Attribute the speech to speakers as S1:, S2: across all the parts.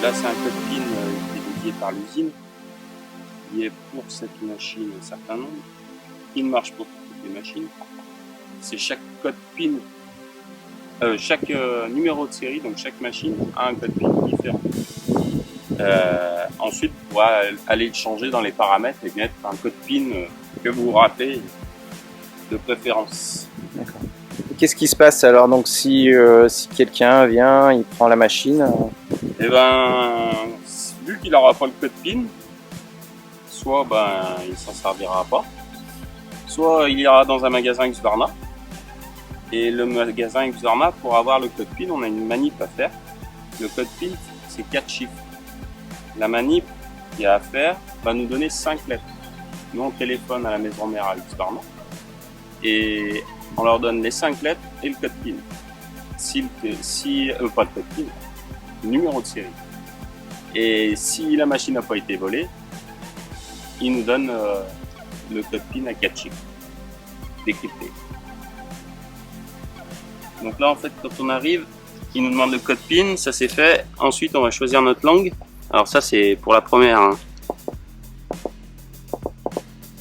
S1: là, c'est un code PIN qui est dédié par l'usine. Il y a pour cette machine un certain nombre. Il marche pour toutes les machines. C'est chaque code PIN, chaque numéro de série, donc chaque machine a un code PIN différent. Ensuite, vous pourrez aller le changer dans les paramètres et mettre un code PIN que vous vous rappelez de préférence.
S2: D'accord. Qu'est-ce qui se passe alors donc si quelqu'un vient, il prend la machine
S1: Et ben, vu qu'il n'aura pas le code PIN, soit il s'en servira pas, soit il ira dans un magasin Husqvarna. Et le magasin Husqvarna, pour avoir le code PIN, on a une manip à faire. Le code PIN, c'est 4 chiffres. La manip qu'il y a à faire va nous donner 5 lettres. Nous, on téléphone à la maison mère à Husqvarna et on leur donne les 5 lettres et le code PIN. Pas le code PIN, le numéro de série. Et si la machine n'a pas été volée, ils nous donnent le code PIN à 4 chiffres, décrypté. Donc là, en fait, quand on arrive, ils nous demandent le code PIN, ça c'est fait. Ensuite, on va choisir notre langue. Alors ça, c'est pour la première. Hein.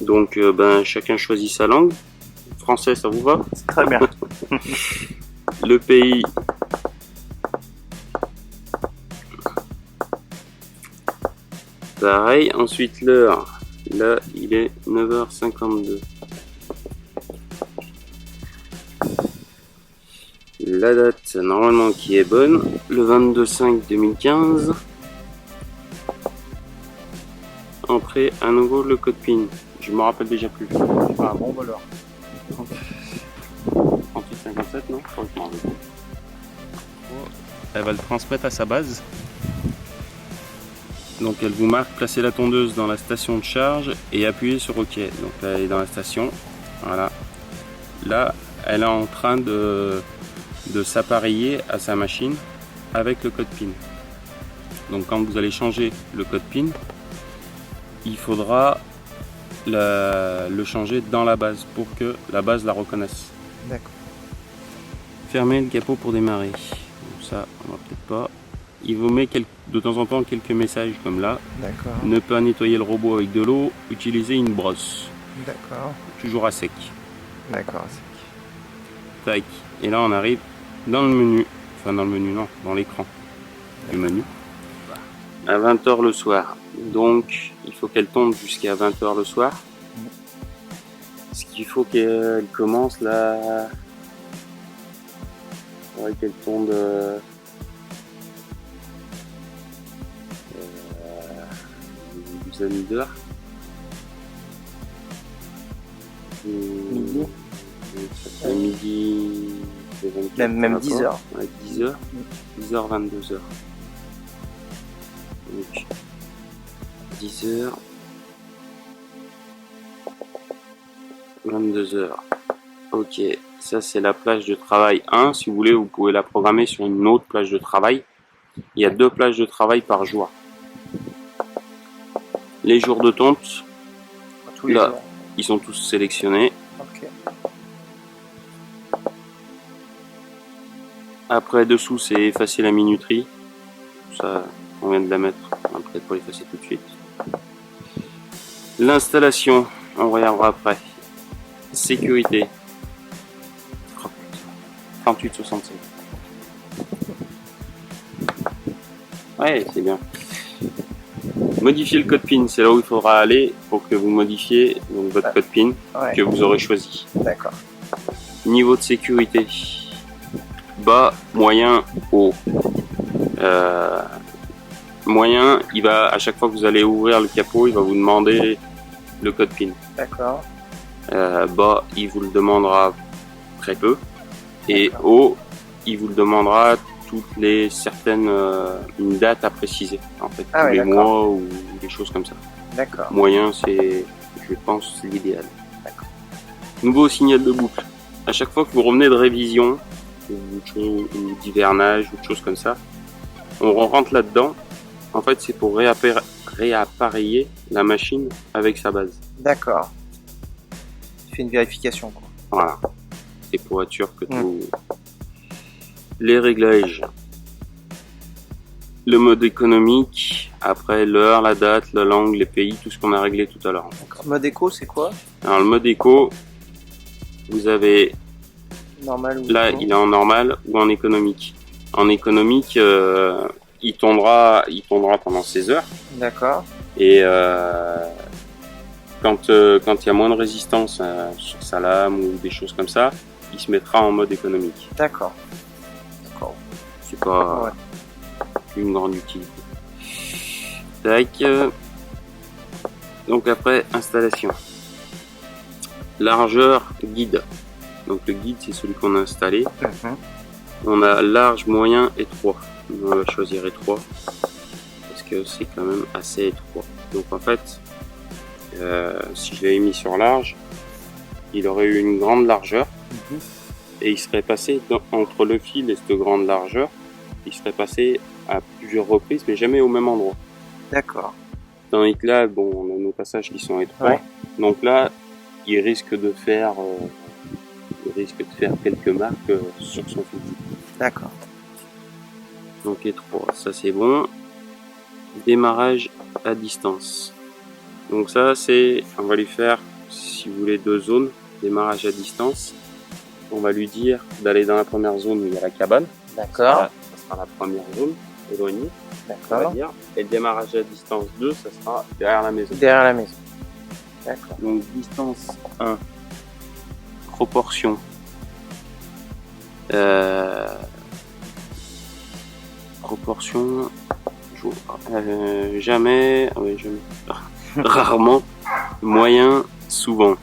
S1: Donc, chacun choisit sa langue. Français, ça vous va?
S2: Très bien.
S1: Le pays. Pareil. Ensuite, l'heure. Là, il est 9h52. La date, normalement, qui est bonne. Le 22/5/2015. Après, à nouveau, le code PIN. Je me rappelle déjà plus.
S2: Ah, bon voleur.
S1: 3857, non? Elle va le transmettre à sa base. Donc elle vous marque placer la tondeuse dans la station de charge et appuyer sur OK. Donc là, elle est dans la station. Voilà. Là, elle est en train de s'appareiller à sa machine avec le code PIN. Donc quand vous allez changer le code PIN, il faudra le changer dans la base pour que la base la reconnaisse.
S2: D'accord.
S1: Fermer le capot pour démarrer. Donc ça, on va peut-être pas. Il vous met de temps en temps quelques messages comme là.
S2: D'accord.
S1: Ne pas nettoyer le robot avec de l'eau, utiliser une brosse.
S2: D'accord.
S1: Toujours à sec.
S2: D'accord.
S1: Tac. Et là, on arrive dans le menu. Enfin, dans le menu, non, dans l'écran du menu. À 20h le soir. Donc, il faut qu'elle tombe jusqu'à 20h le soir. Ce qu'il faut qu'elle commence là. Ouais, qu'elle tombe. Une douzaine d'heures.
S2: Midi.
S1: Midi.
S2: Même 10 heures.
S1: Ouais, 10h. 10h, 22h. Donc, 10h. 22h. Ok, ça c'est la plage de travail 1. Si vous voulez, vous pouvez la programmer sur une autre plage de travail. Il y a 2 plages de travail par jour. Les jours de tonte, là, ils sont tous sélectionnés.
S2: Okay.
S1: Après, dessous, c'est effacer la minuterie. Ça, on vient de la mettre. Après, pour l'effacer tout de suite. L'installation, on regardera après. Sécurité. 3867. Ouais, c'est bien. Modifier le code PIN, c'est là où il faudra aller pour que vous modifiez donc, votre code PIN que vous aurez choisi.
S2: D'accord.
S1: Niveau de sécurité. Bas, moyen, haut. Moyen, il va à chaque fois que vous allez ouvrir le capot, il va vous demander le code PIN.
S2: D'accord.
S1: Bas, il vous le demandera très peu. Et haut, il vous le demandera toutes les certaines une date à préciser. En fait, tous les mois ou des choses comme ça.
S2: D'accord.
S1: Moyen, c'est, je pense, c'est l'idéal. D'accord. Nouveau signal de boucle. À chaque fois que vous revenez de révision ou d'hivernage ou de choses comme ça, on rentre là-dedans. En fait, c'est pour réappareiller la machine avec sa base.
S2: D'accord. Tu fais une vérification, quoi.
S1: Voilà. C'est pour être sûr que tout... Les réglages. le mode économique, après l'heure, la date, la langue, les pays, tout ce qu'on a réglé tout à l'heure.
S2: Mode éco, c'est quoi?
S1: Alors le mode éco, vous avez
S2: Normal ou
S1: là,
S2: éco?
S1: il est en normal ou en économique. En économique, il tournera pendant 16 heures.
S2: D'accord.
S1: Et quand il y a moins de résistance sur sa lame ou des choses comme ça, il se mettra en mode économique.
S2: D'accord. D'accord.
S1: C'est pas
S2: Ouais.
S1: une grande utilité. Tac. Donc après, installation. Largeur guide. Donc le guide, c'est celui qu'on a installé.
S2: Mhm.
S1: On a large, moyen, étroit. On va choisir étroit parce que c'est quand même assez étroit. Donc en fait, si je l'avais mis sur large, il aurait eu une grande largeur et il serait passé entre le fil et cette grande largeur, il serait passé à plusieurs reprises, mais jamais au même endroit.
S2: D'accord.
S1: Tandis que là, bon, on a nos passages qui sont étroits.
S2: Ouais.
S1: Donc là, il risque de faire quelques marques sur son fil.
S2: D'accord.
S1: Donc étroit, ça c'est bon. Démarrage à distance. Donc ça c'est, on va lui faire, si vous voulez, 2 zones. Démarrage à distance. On va lui dire d'aller dans la première zone où il y a la cabane.
S2: D'accord.
S1: Ça sera la première zone, éloignée, on va
S2: D'accord.
S1: dire. Et le démarrage à distance 2, ça sera derrière la maison.
S2: Derrière la maison. D'accord.
S1: Donc distance 1, proportion. Proportion, jamais, rarement, moyen, souvent.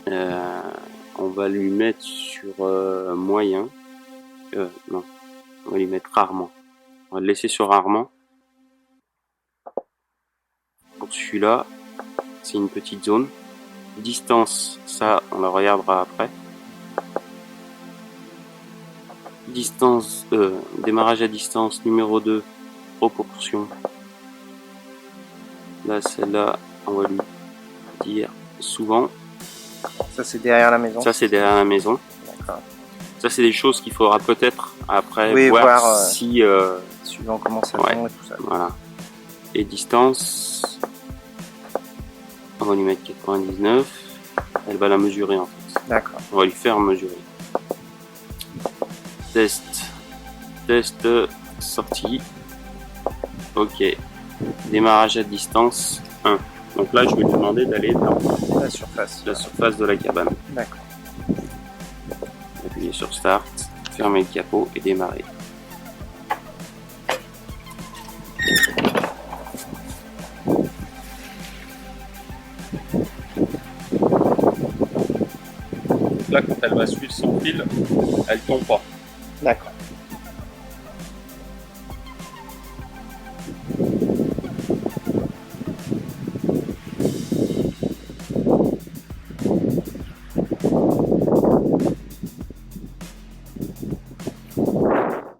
S1: On va lui mettre sur moyen, non, on va lui mettre rarement. On va le laisser sur rarement. Pour celui-là, c'est une petite zone. Distance, ça, on la regardera après. Distance, démarrage à distance numéro 2, proportion. Là, celle-là, on va lui dire souvent.
S2: Ça, c'est derrière la maison.
S1: Ça, c'est derrière la maison.
S2: D'accord.
S1: Ça, c'est des choses qu'il faudra peut-être après
S2: Oui,
S1: voir si...
S2: suivant comment ça
S1: ouais.
S2: tombe et tout ça.
S1: Voilà. Et distance, on va lui mettre 99. Elle va la mesurer en fait.
S2: D'accord.
S1: On va lui faire mesurer. Test, sortie. Ok. Démarrage à distance 1. Donc là, je vais lui demander d'aller dans
S2: La surface.
S1: la surface de la cabane.
S2: D'accord.
S1: Appuyer sur Start, fermer le capot et démarrer. Donc là, quand elle va suivre son fil, elle tombe pas.
S2: D'accord.